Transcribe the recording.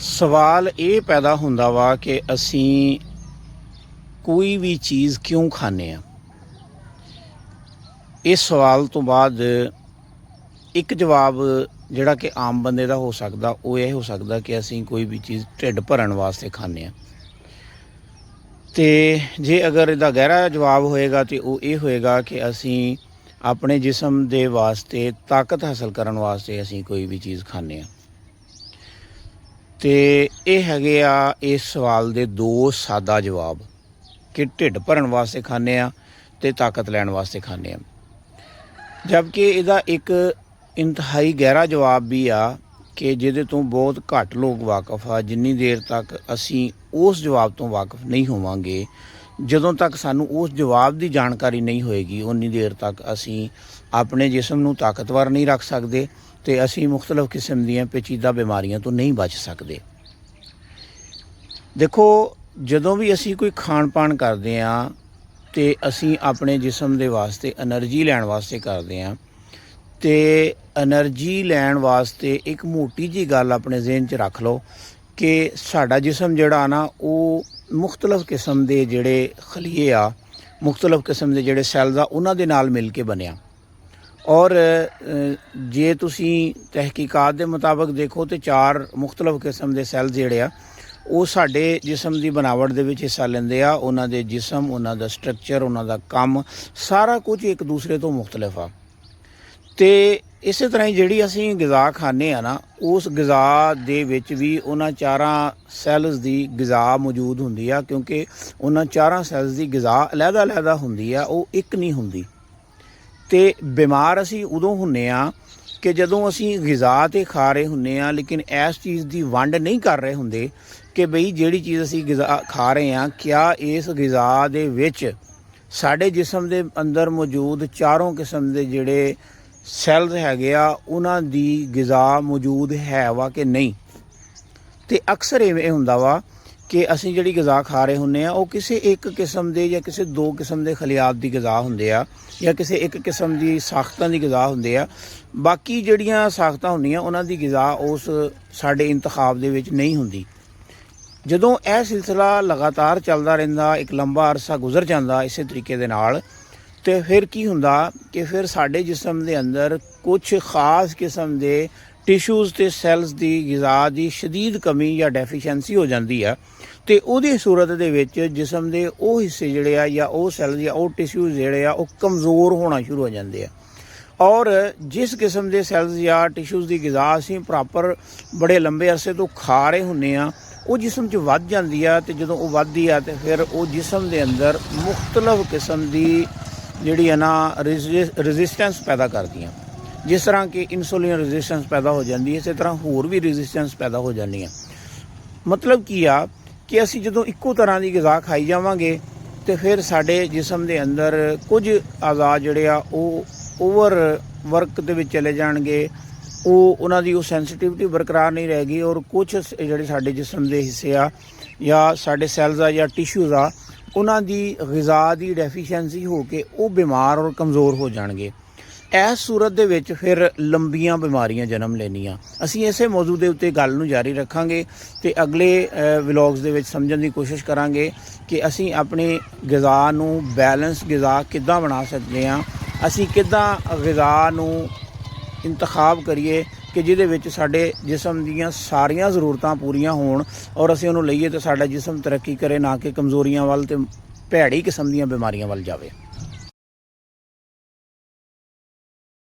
ਸਵਾਲ ਇਹ ਪੈਦਾ ਹੁੰਦਾ ਵਾ ਕਿ ਅਸੀਂ ਕੋਈ ਵੀ ਚੀਜ਼ ਕਿਉਂ ਖਾਂਦੇ ਹਾਂ। ਇਸ ਸਵਾਲ ਤੋਂ ਬਾਅਦ ਇੱਕ ਜਵਾਬ ਜਿਹੜਾ ਕਿ ਆਮ ਬੰਦੇ ਦਾ ਹੋ ਸਕਦਾ ਉਹ ਇਹ ਹੋ ਸਕਦਾ ਕਿ ਅਸੀਂ ਕੋਈ ਵੀ ਚੀਜ਼ ਢਿੱਡ ਭਰਨ ਵਾਸਤੇ ਖਾਂਦੇ ਹਾਂ। ਅਤੇ ਜੇ ਅਗਰ ਇਹਦਾ ਗਹਿਰਾ ਜਵਾਬ ਹੋਏਗਾ ਤਾਂ ਉਹ ਇਹ ਹੋਏਗਾ ਕਿ ਅਸੀਂ ਆਪਣੇ ਜਿਸਮ ਦੇ ਵਾਸਤੇ ਤਾਕਤ ਹਾਸਲ ਕਰਨ ਵਾਸਤੇ ਅਸੀਂ ਕੋਈ ਵੀ ਚੀਜ਼ ਖਾਂਦੇ ਹਾਂ। ਅਤੇ ਇਹ ਹੈਗੇ ਆ ਇਸ ਸਵਾਲ ਦੇ ਦੋ ਸਾਦਾ ਜਵਾਬ ਕਿ ਢਿੱਡ ਭਰਨ ਵਾਸਤੇ ਖਾਂਦੇ ਹਾਂ ਅਤੇ ਤਾਕਤ ਲੈਣ ਵਾਸਤੇ ਖਾਂਦੇ ਹਾਂ। ਜਦਕਿ ਇਹਦਾ ਇੱਕ ਇੰਤਹਾਈ ਗਹਿਰਾ ਜਵਾਬ ਵੀ ਆ ਕਿ ਜਿਹਦੇ ਤੋਂ ਬਹੁਤ ਘੱਟ ਲੋਕ ਵਾਕਫ ਆ। ਜਿੰਨੀ ਦੇਰ ਤੱਕ ਅਸੀਂ ਉਸ ਜਵਾਬ ਤੋਂ ਵਾਕਫ ਨਹੀਂ ਹੋਵਾਂਗੇ, ਜਦੋਂ ਤੱਕ ਸਾਨੂੰ ਉਸ ਜਵਾਬ ਦੀ ਜਾਣਕਾਰੀ ਨਹੀਂ ਹੋਏਗੀ, ਉਨੀ ਦੇਰ ਤੱਕ ਅਸੀਂ ਆਪਣੇ ਜਿਸਮ ਨੂੰ ਤਾਕਤਵਰ ਨਹੀਂ ਰੱਖ ਸਕਦੇ ਅਤੇ ਅਸੀਂ ਮੁਖਤਲਿਫ ਕਿਸਮ ਦੀਆਂ ਪੇਚੀਦਾ ਬਿਮਾਰੀਆਂ ਤੋਂ ਨਹੀਂ ਬਚ ਸਕਦੇ। ਦੇਖੋ, ਜਦੋਂ ਵੀ ਅਸੀਂ ਕੋਈ ਖਾਣ ਪਾਣ ਕਰਦੇ ਹਾਂ ਅਤੇ ਅਸੀਂ ਆਪਣੇ ਜਿਸਮ ਦੇ ਵਾਸਤੇ ਐਨਰਜੀ ਲੈਣ ਵਾਸਤੇ ਕਰਦੇ ਹਾਂ, ਅਤੇ ਐਨਰਜੀ ਲੈਣ ਵਾਸਤੇ ਇੱਕ ਮੋਟੀ ਜਿਹੀ ਗੱਲ ਆਪਣੇ ਜ਼ਿਹਨ 'ਚ ਰੱਖ ਲਓ ਕਿ ਸਾਡਾ ਜਿਸਮ ਜਿਹੜਾ ਨਾ ਉਹ ਮੁਖਤਲਿਫ ਕਿਸਮ ਦੇ ਜਿਹੜੇ ਖਲੀਏ ਆ, ਮੁਖਤਲਿਫ ਕਿਸਮ ਦੇ ਜਿਹੜੇ ਸੈੱਲਜ਼ ਆ, ਉਹਨਾਂ ਦੇ ਨਾਲ ਮਿਲ ਕੇ ਬਣਿਆ। ਔਰ ਜੇ ਤੁਸੀਂ ਤਹਿਕੀਕਾਤ ਦੇ ਮੁਤਾਬਕ ਦੇਖੋ ਤਾਂ 4 ਮੁਖਤਲਿਫ ਕਿਸਮ ਦੇ ਸੈੱਲ ਜਿਹੜੇ ਆ ਉਹ ਸਾਡੇ ਜਿਸਮ ਦੀ ਬਣਾਵਟ ਦੇ ਵਿੱਚ ਹਿੱਸਾ ਲੈਂਦੇ ਆ। ਉਹਨਾਂ ਦੇ ਜਿਸਮ, ਉਹਨਾਂ ਦਾ ਸਟਰਕਚਰ, ਉਹਨਾਂ ਦਾ ਕੰਮ, ਸਾਰਾ ਕੁਝ ਇੱਕ ਦੂਸਰੇ ਤੋਂ ਮੁਖਤਲਿਫ ਆ। ਅਤੇ ਇਸੇ ਤਰ੍ਹਾਂ ਹੀ ਜਿਹੜੀ ਅਸੀਂ ਗਿਜ਼ਾ ਖਾਂਦੇ ਹਾਂ ਨਾ, ਉਸ ਗਿਜ਼ਾ ਦੇ ਵਿੱਚ ਵੀ ਉਹਨਾਂ 4 ਸੈੱਲਜ਼ ਦੀ ਗਿਜ਼ਾ ਮੌਜੂਦ ਹੁੰਦੀ ਆ, ਕਿਉਂਕਿ ਉਹਨਾਂ 4 ਸੈੱਲਜ਼ ਦੀ ਗਿਜ਼ਾ ਅਲੱਗ-ਅਲੱਗ ਹੁੰਦੀ ਆ, ਉਹ ਇੱਕ ਨਹੀਂ ਹੁੰਦੀ। ਅਤੇ ਬਿਮਾਰ ਅਸੀਂ ਉਦੋਂ ਹੁੰਦੇ ਹਾਂ ਕਿ ਜਦੋਂ ਅਸੀਂ ਗਿਜ਼ਾ 'ਤੇ ਖਾ ਰਹੇ ਹੁੰਦੇ ਹਾਂ ਲੇਕਿਨ ਇਸ ਚੀਜ਼ ਦੀ ਵੰਡ ਨਹੀਂ ਕਰ ਰਹੇ ਹੁੰਦੇ ਕਿ ਬਈ ਜਿਹੜੀ ਚੀਜ਼ ਅਸੀਂ ਗਿਜ਼ਾ ਖਾ ਰਹੇ ਹਾਂ, ਕਿਆ ਇਸ ਗਿਜ਼ਾ ਦੇ ਵਿੱਚ ਸਾਡੇ ਜਿਸਮ ਦੇ ਅੰਦਰ ਮੌਜੂਦ 4 ਕਿਸਮ ਦੇ ਜਿਹੜੇ ਸੈੱਲਜ਼ ਹੈਗੇ ਆ ਉਹਨਾਂ ਦੀ ਗਿਜ਼ਾ ਮੌਜੂਦ ਹੈ ਵਾ ਕਿ ਨਹੀਂ। ਅਤੇ ਅਕਸਰ ਇਵੇਂ ਹੁੰਦਾ ਵਾ ਕਿ ਅਸੀਂ ਜਿਹੜੀ ਗਿਜ਼ਾ ਖਾ ਰਹੇ ਹੁੰਦੇ ਆ ਉਹ ਕਿਸੇ ਇੱਕ ਕਿਸਮ ਦੇ ਜਾਂ ਕਿਸੇ 2 ਕਿਸਮ ਦੇ ਖਲਿਆਤ ਦੀ ਗਿਜ਼ਾ ਹੁੰਦੇ ਆ, ਜਾਂ ਕਿਸੇ ਇੱਕ ਕਿਸਮ ਦੀ ਸਾਖਤਾਂ ਦੀ ਗਿਜ਼ਾ ਹੁੰਦੇ ਆ। ਬਾਕੀ ਜਿਹੜੀਆਂ ਸਾਖਤਾਂ ਹੁੰਦੀਆਂ ਉਹਨਾਂ ਦੀ ਗਿਜ਼ਾ ਉਸ ਸਾਡੇ ਇੰਤਖਾਬ ਦੇ ਵਿੱਚ ਨਹੀਂ ਹੁੰਦੀ। ਜਦੋਂ ਇਹ ਸਿਲਸਿਲਾ ਲਗਾਤਾਰ ਚੱਲਦਾ ਰਹਿੰਦਾ, ਇੱਕ ਲੰਬਾ ਅਰਸਾ ਗੁਜ਼ਰ ਜਾਂਦਾ ਇਸੇ ਤਰੀਕੇ ਦੇ ਨਾਲ, ਅਤੇ ਫਿਰ ਕੀ ਹੁੰਦਾ ਕਿ ਫਿਰ ਸਾਡੇ ਜਿਸਮ ਦੇ ਅੰਦਰ ਕੁਛ ਖਾਸ ਕਿਸਮ ਦੇ ਟਿਸ਼ੂਜ਼ ਅਤੇ ਸੈੱਲਜ਼ ਦੀ ਗਿਜ਼ਾ ਦੀ ਸ਼ਦੀਦ ਕਮੀ ਜਾਂ ਡੈਫੀਸ਼ੈਂਸੀ ਹੋ ਜਾਂਦੀ ਆ। ਅਤੇ ਉਹਦੀ ਸੂਰਤ ਦੇ ਵਿੱਚ ਜਿਸਮ ਦੇ ਉਹ ਹਿੱਸੇ ਜਿਹੜੇ ਆ ਜਾਂ ਉਹ ਸੈੱਲ ਜਾਂ ਉਹ ਟਿਸ਼ੂਜ਼ ਜਿਹੜੇ ਆ ਉਹ ਕਮਜ਼ੋਰ ਹੋਣਾ ਸ਼ੁਰੂ ਹੋ ਜਾਂਦੇ ਆ। ਔਰ ਜਿਸ ਕਿਸਮ ਦੇ ਸੈੱਲਜ਼ ਜਾਂ ਟਿਸ਼ੂਜ਼ ਦੀ ਗਿਜ਼ਾ ਅਸੀਂ ਪ੍ਰੋਪਰ ਬੜੇ ਲੰਬੇ ਅਰਸੇ ਤੋਂ ਖਾ ਰਹੇ ਹੁੰਦੇ ਹਾਂ, ਉਹ ਜਿਸਮ 'ਚ ਵੱਧ ਜਾਂਦੀ ਆ। ਅਤੇ ਜਦੋਂ ਉਹ ਵੱਧਦੀ ਆ ਅਤੇ ਫਿਰ ਉਹ ਜਿਸਮ ਦੇ ਅੰਦਰ ਮੁਖਤਲਿਫ ਕਿਸਮ ਦੀ ਜਿਹੜੀ ਹੈ ਨਾ ਰੈਜ਼ਿਸਟੈਂਸ ਪੈਦਾ ਕਰਦੀਆਂ। ਜਿਸ ਤਰ੍ਹਾਂ ਕਿ ਇਨਸੂਲਿਨ ਰੈਜ਼ਿਸਟੈਂਸ ਪੈਦਾ ਹੋ ਜਾਂਦੀ ਹੈ, ਇਸੇ ਤਰ੍ਹਾਂ ਹੋਰ ਵੀ ਰੈਜ਼ਿਸਟੈਂਸ ਪੈਦਾ ਹੋ ਜਾਂਦੀਆਂ। ਮਤਲਬ ਕੀ ਆ ਕਿ ਅਸੀਂ ਜਦੋਂ ਇੱਕੋ ਤਰ੍ਹਾਂ ਦੀ ਗਿਜ਼ਾ ਖਾਈ ਜਾਵਾਂਗੇ ਅਤੇ ਫਿਰ ਸਾਡੇ ਜਿਸਮ ਦੇ ਅੰਦਰ ਕੁਝ ਅਜ਼ਾ ਜਿਹੜੇ ਆ ਉਹ ਓਵਰ ਵਰਕ ਦੇ ਵਿੱਚ ਚਲੇ ਜਾਣਗੇ, ਉਹਨਾਂ ਦੀ ਉਹ ਸੈਂਸੀਟਿਵਿਟੀ ਬਰਕਰਾਰ ਨਹੀਂ ਰਹੇਗੀ। ਔਰ ਕੁਛ ਜਿਹੜੇ ਸਾਡੇ ਜਿਸਮ ਦੇ ਹਿੱਸੇ ਆ ਜਾਂ ਸਾਡੇ ਸੈੱਲਜ਼ ਆ ਜਾਂ ਟਿਸ਼ੂਜ਼ ਆ, ਉਹਨਾਂ ਦੀ ਗਿਜ਼ਾ ਦੀ ਡੈਫੀਸ਼ੈਂਸੀ ਹੋ ਕੇ ਉਹ ਬਿਮਾਰ ਔਰ ਕਮਜ਼ੋਰ ਹੋ ਜਾਣਗੇ। ਇਸ ਸੂਰਤ ਦੇ ਵਿੱਚ ਫਿਰ ਲੰਬੀਆਂ ਬਿਮਾਰੀਆਂ ਜਨਮ ਲੈਣੀਆਂ। ਅਸੀਂ ਇਸੇ ਮੌਜੂ ਦੇ ਉੱਤੇ ਗੱਲ ਨੂੰ ਜਾਰੀ ਰੱਖਾਂਗੇ ਅਤੇ ਅਗਲੇ ਵਲੋਗਸ ਦੇ ਵਿੱਚ ਸਮਝਣ ਦੀ ਕੋਸ਼ਿਸ਼ ਕਰਾਂਗੇ ਕਿ ਅਸੀਂ ਆਪਣੀ ਗਿਜ਼ਾ ਨੂੰ ਬੈਲੈਂਸ ਗਿਜ਼ਾ ਕਿੱਦਾਂ ਬਣਾ ਸਕਦੇ ਹਾਂ। ਅਸੀਂ ਕਿੱਦਾਂ ਗਿਜ਼ਾ ਨੂੰ ਇੰਤਖਾਬ ਕਰੀਏ ਕਿ ਜਿਹਦੇ ਵਿੱਚ ਸਾਡੇ ਜਿਸਮ ਦੀਆਂ ਸਾਰੀਆਂ ਜ਼ਰੂਰਤਾਂ ਪੂਰੀਆਂ ਹੋਣ ਔਰ ਅਸੀਂ ਉਹਨੂੰ ਲਈਏ ਅਤੇ ਸਾਡਾ ਜਿਸਮ ਤਰੱਕੀ ਕਰੇ, ਨਾ ਕਿ ਕਮਜ਼ੋਰੀਆਂ ਵੱਲ ਅਤੇ ਭੈੜੀ ਕਿਸਮ ਦੀਆਂ ਬਿਮਾਰੀਆਂ ਵੱਲ ਜਾਵੇ।